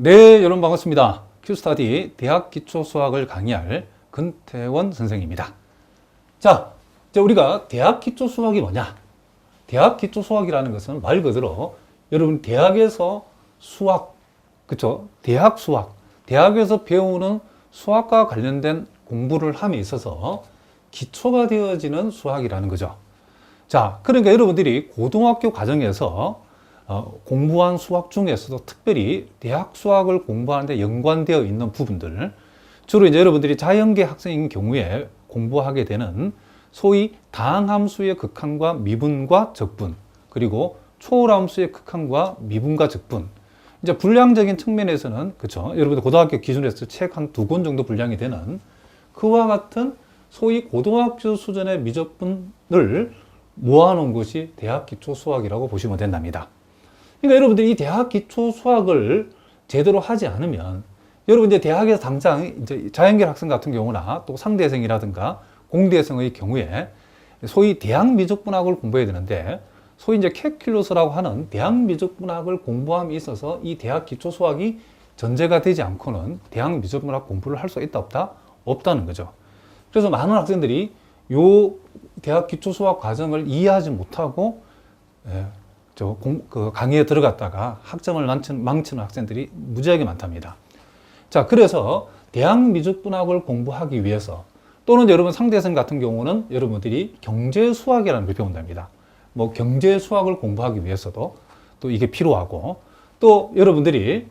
네, 여러분 반갑습니다. 큐스타디 대학 기초 수학을 강의할 근태원 선생입니다. 자, 이제 우리가 대학 기초 수학이 뭐냐? 대학 기초 수학이라는 것은 말 그대로 여러분 대학에서 수학, 그쵸? 대학 수학, 대학에서 배우는 수학과 관련된 공부를 함에 있어서 기초가 되어지는 수학이라는 거죠. 자, 그러니까 여러분들이 고등학교 과정에서 공부한 수학 중에서도 특별히 대학 수학을 공부하는데 연관되어 있는 부분들, 주로 이제 여러분들이 자연계 학생인 경우에 공부하게 되는 소위 다항함수의 극한과 미분과 적분, 그리고 초월함수의 극한과 미분과 적분. 이제 분량적인 측면에서는, 그쵸, 여러분들 고등학교 기준에서 책 한 2권 정도 분량이 되는 그와 같은 소위 고등학교 수준의 미적분을 모아놓은 것이 대학 기초 수학이라고 보시면 된답니다. 그러니까 여러분들이 이 대학 기초 수학을 제대로 하지 않으면 여러분 이제 대학에서 당장 이제 자연계 학생 같은 경우나 또 상대생이라든가 공대생의 경우에 소위 대학 미적분학을 공부해야 되는데 소위 이제 캘큘러스라고 하는 대학 미적분학을 공부함에 있어서 이 대학 기초 수학이 전제가 되지 않고는 대학 미적분학 공부를 할 수 있다 없다? 없다는 거죠. 그래서 많은 학생들이 요 대학 기초 수학 과정을 이해하지 못하고 그 강의에 들어갔다가 학점을 망치는 학생들이 무지하게 많답니다. 자, 그래서 대학 미적분학을 공부하기 위해서 또는 여러분 상대생 같은 경우는 여러분들이 경제 수학이라는 걸 배운답니다. 뭐 경제 수학을 공부하기 위해서도 또 이게 필요하고 또 여러분들이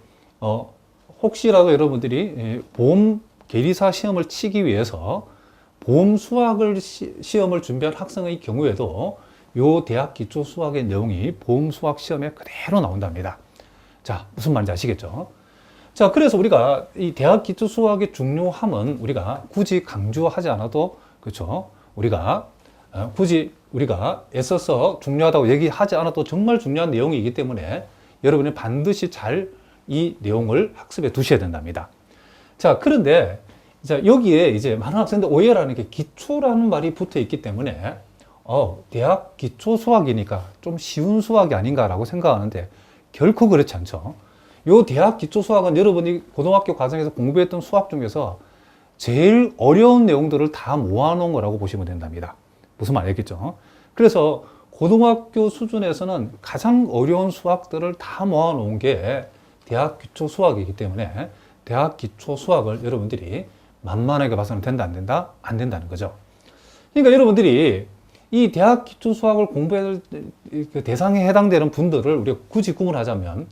혹시라도 여러분들이 보험 계리사 시험을 치기 위해서 보험 수학을 시험을 준비한 학생의 경우에도 요 대학 기초 수학의 내용이 보험 수학 시험에 그대로 나온답니다. 자, 무슨 말인지 아시겠죠? 자, 그래서 우리가 이 대학 기초 수학의 중요함은 우리가 굳이 강조하지 않아도, 그렇죠? 우리가 굳이 우리가 애써서 중요하다고 얘기하지 않아도 정말 중요한 내용이기 때문에 여러분이 반드시 잘 이 내용을 학습해 두셔야 된답니다. 자, 그런데 자, 여기에 이제 많은 학생들 오해라는 게 기초라는 말이 붙어 있기 때문에 대학 기초 수학이니까 좀 쉬운 수학이 아닌가라고 생각하는데 결코 그렇지 않죠. 요 대학 기초 수학은 여러분이 고등학교 과정에서 공부했던 수학 중에서 제일 어려운 내용들을 다 모아놓은 거라고 보시면 된답니다. 무슨 말 알겠죠? 그래서 고등학교 수준에서는 가장 어려운 수학들을 다 모아놓은 게 대학 기초 수학이기 때문에 대학 기초 수학을 여러분들이 만만하게 봐서는 된다, 안 된다? 안 된다는 거죠. 그러니까 여러분들이 이 대학 기초 수학을 공부할 그 대상에 해당되는 분들을 우리가 굳이 구분하자면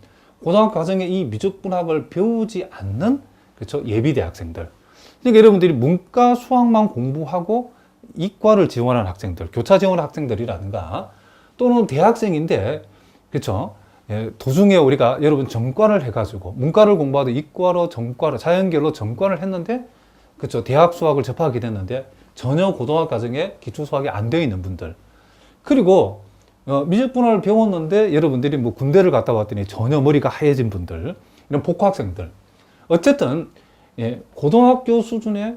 고등학교 과정에 이 미적분학을 배우지 않는, 그렇죠, 예비 대학생들. 그러니까 여러분들이 문과 수학만 공부하고 이과를 지원하는 학생들, 교차 지원 학생들이라든가 또는 대학생인데, 그렇죠, 도중에 우리가 여러분 전과를 해가지고 문과를 공부하도 이과로 전과로 자연계로 전과를 했는데, 그렇죠, 대학 수학을 접하게 됐는데 전혀 고등학교 과정에 기초 수학이 안 되어 있는 분들, 그리고 미적분학을 배웠는데 여러분들이 뭐 군대를 갔다 왔더니 전혀 머리가 하얘진 분들, 이런 복학생들, 어쨌든 고등학교 수준의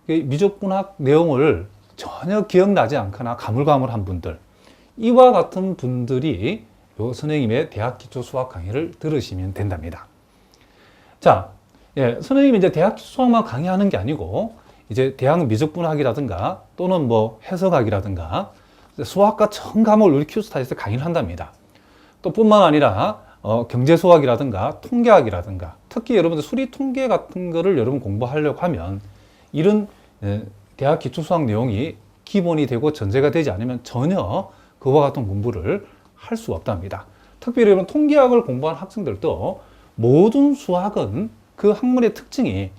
미적분학 내용을 전혀 기억나지 않거나 가물가물한 분들, 이와 같은 분들이 요 선생님의 대학 기초 수학 강의를 들으시면 된답니다. 자, 선생님이 이제 대학 기초 수학만 강의하는 게 아니고 이제 대학 미적분학이라든가 또는 뭐 해석학이라든가 수학과 전 과목을 우리 큐스타에서 강의를 한답니다. 또 뿐만 아니라 경제 수학이라든가 통계학이라든가 특히 여러분들 수리 통계 같은 거를 여러분 공부하려고 하면 이런 대학 기초 수학 내용이 기본이 되고 전제가 되지 않으면 전혀 그와 같은 공부를 할 수 없답니다. 특별히 여러분 통계학을 공부한 학생들도 모든 수학은 그 학문의 특징이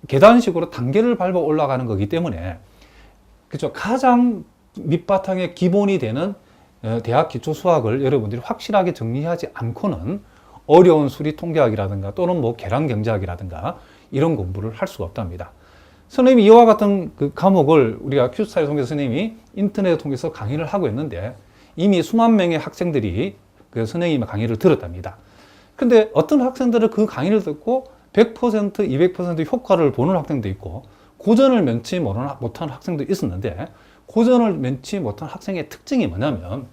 계단식으로 단계를 밟아 올라가는 거기 때문에, 그렇죠, 가장 밑바탕의 기본이 되는 대학 기초 수학을 여러분들이 확실하게 정리하지 않고는 어려운 수리 통계학이라든가 또는 뭐 계량 경제학이라든가 이런 공부를 할 수가 없답니다. 선생님이 이와 같은 그 과목을 우리가 큐스타일 통해서 선생님이 인터넷을 통해서 강의를 하고 있는데 이미 수만 명의 학생들이 그 선생님의 강의를 들었답니다. 근데 어떤 학생들은 그 강의를 듣고 100%, 200% 효과를 보는 학생도 있고 고전을 면치 못한 학생도 있었는데 고전을 면치 못한 학생의 특징이 뭐냐면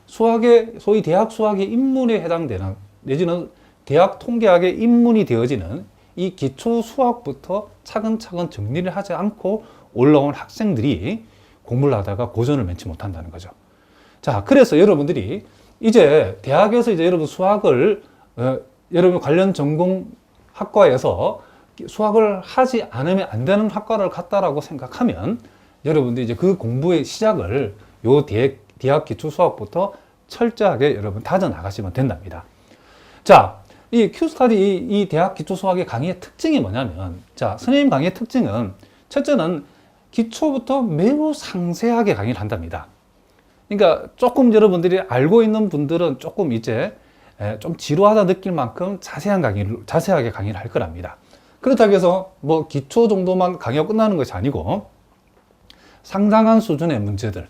수학의 소위 대학 수학의 입문에 해당되는 내지는 대학 통계학에 입문이 되어지는 이 기초 수학부터 차근차근 정리를 하지 않고 올라온 학생들이 공부를 하다가 고전을 면치 못한다는 거죠. 자, 그래서 여러분들이 이제 대학에서 이제 여러분 수학을 여러분 관련 전공 학과에서 수학을 하지 않으면 안 되는 학과를 갔다라고 생각하면 여러분들이 이제 그 공부의 시작을 요 대학 기초 수학부터 철저하게 여러분 다져 나가시면 된답니다. 자, 이 Q스타디 이 대학 기초 수학의 강의의 특징이 뭐냐면, 자, 선생님 강의의 특징은 첫째는 기초부터 매우 상세하게 강의를 한답니다. 그러니까 조금 여러분들이 알고 있는 분들은 조금 이제 좀 지루하다 느낄 만큼 자세하게 강의를 할 거랍니다. 그렇다고 해서 뭐 기초 정도만 강의가 끝나는 것이 아니고 상당한 수준의 문제들,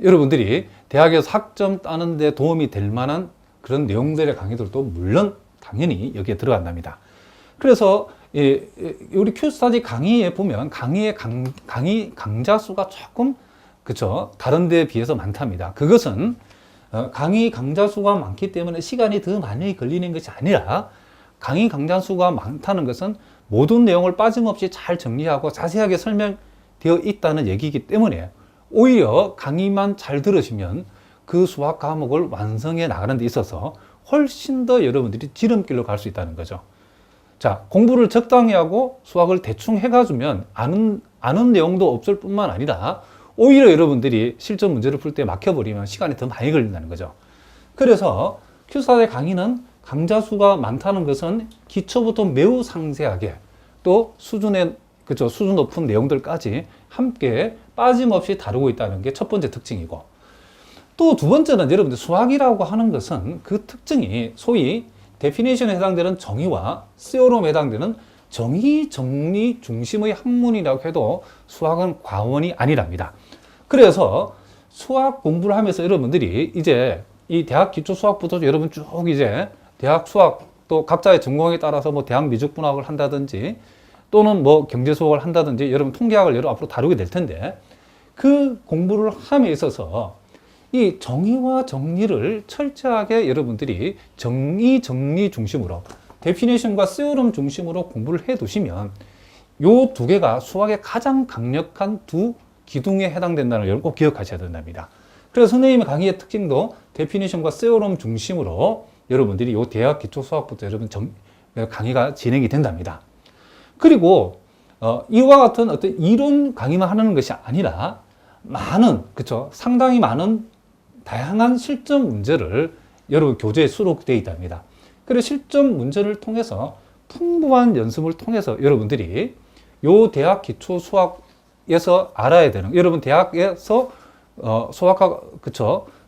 여러분들이 대학에서 학점 따는 데 도움이 될 만한 그런 내용들의 강의들도 물론 당연히 여기에 들어간답니다. 그래서 우리 Q스타디 강의에 보면 강의 강좌 수가 조금 그쵸 다른 데에 비해서 많답니다. 그것은 강의 강좌 수가 많기 때문에 시간이 더 많이 걸리는 것이 아니라 강의 강좌 수가 많다는 것은 모든 내용을 빠짐없이 잘 정리하고 자세하게 설명되어 있다는 얘기이기 때문에 오히려 강의만 잘 들으시면 그 수학 과목을 완성해 나가는 데 있어서 훨씬 더 여러분들이 지름길로 갈 수 있다는 거죠. 자, 공부를 적당히 하고 수학을 대충 해가주면 아는 내용도 없을 뿐만 아니라 오히려 여러분들이 실전 문제를 풀 때 막혀버리면 시간이 더 많이 걸린다는 거죠. 그래서 Q스타디 강의는 강좌 수가 많다는 것은 기초부터 매우 상세하게 또 수준 높은 내용들까지 함께 빠짐없이 다루고 있다는 게 첫 번째 특징이고, 또 두 번째는 여러분들 수학이라고 하는 것은 그 특징이 소위 데피니션에 해당되는 정의와 세오롬에 해당되는 정의, 정리 중심의 학문이라고 해도 수학은 과언이 아니랍니다. 그래서 수학 공부를 하면서 여러분들이 이제 이 대학 기초 수학부터 여러분 쭉 이제 대학 수학 또 각자의 전공에 따라서 뭐 대학 미적분학을 한다든지 또는 뭐 경제 수학을 한다든지 여러분 통계학을 여러분 앞으로 다루게 될 텐데, 그 공부를 함에 있어서 이 정의와 정리를 철저하게 여러분들이 정의, 정리 중심으로 데피니션과 세오럼 중심으로 공부를 해 두시면 요 두 개가 수학의 가장 강력한 두 기둥에 해당된다는 걸 꼭 기억하셔야 된답니다. 그래서 선생님의 강의의 특징도 데피니션과 세오럼 중심으로 여러분들이 요 대학 기초 수학부터 여러분 강의가 진행이 된답니다. 그리고 이와 같은 어떤 이론 강의만 하는 것이 아니라 상당히 많은 다양한 실전 문제를 여러분 교재에 수록되어 있답니다. 그래서 실전 문제를 통해서 풍부한 연습을 통해서 여러분들이 요 대학 기초 수학에서 알아야 되는, 여러분 대학에서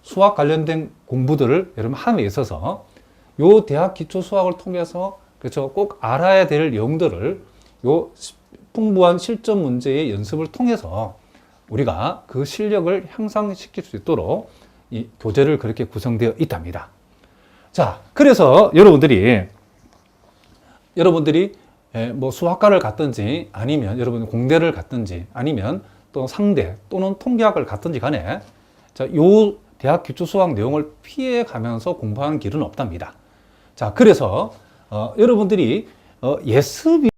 수학 관련된 공부들을 여러분 함에 있어서 요 대학 기초 수학을 통해서 꼭 알아야 될 내용들을 요 풍부한 실전 문제의 연습을 통해서 우리가 그 실력을 향상시킬 수 있도록 이 교재를 그렇게 구성되어 있답니다. 자, 그래서 여러분들이 뭐 수학과를 갔든지 아니면 여러분 공대를 갔든지 아니면 또 상대 또는 통계학을 갔든지 간에 자, 요 대학 기초 수학 내용을 피해 가면서 공부하는 길은 없답니다. 자, 그래서 여러분들이 예습이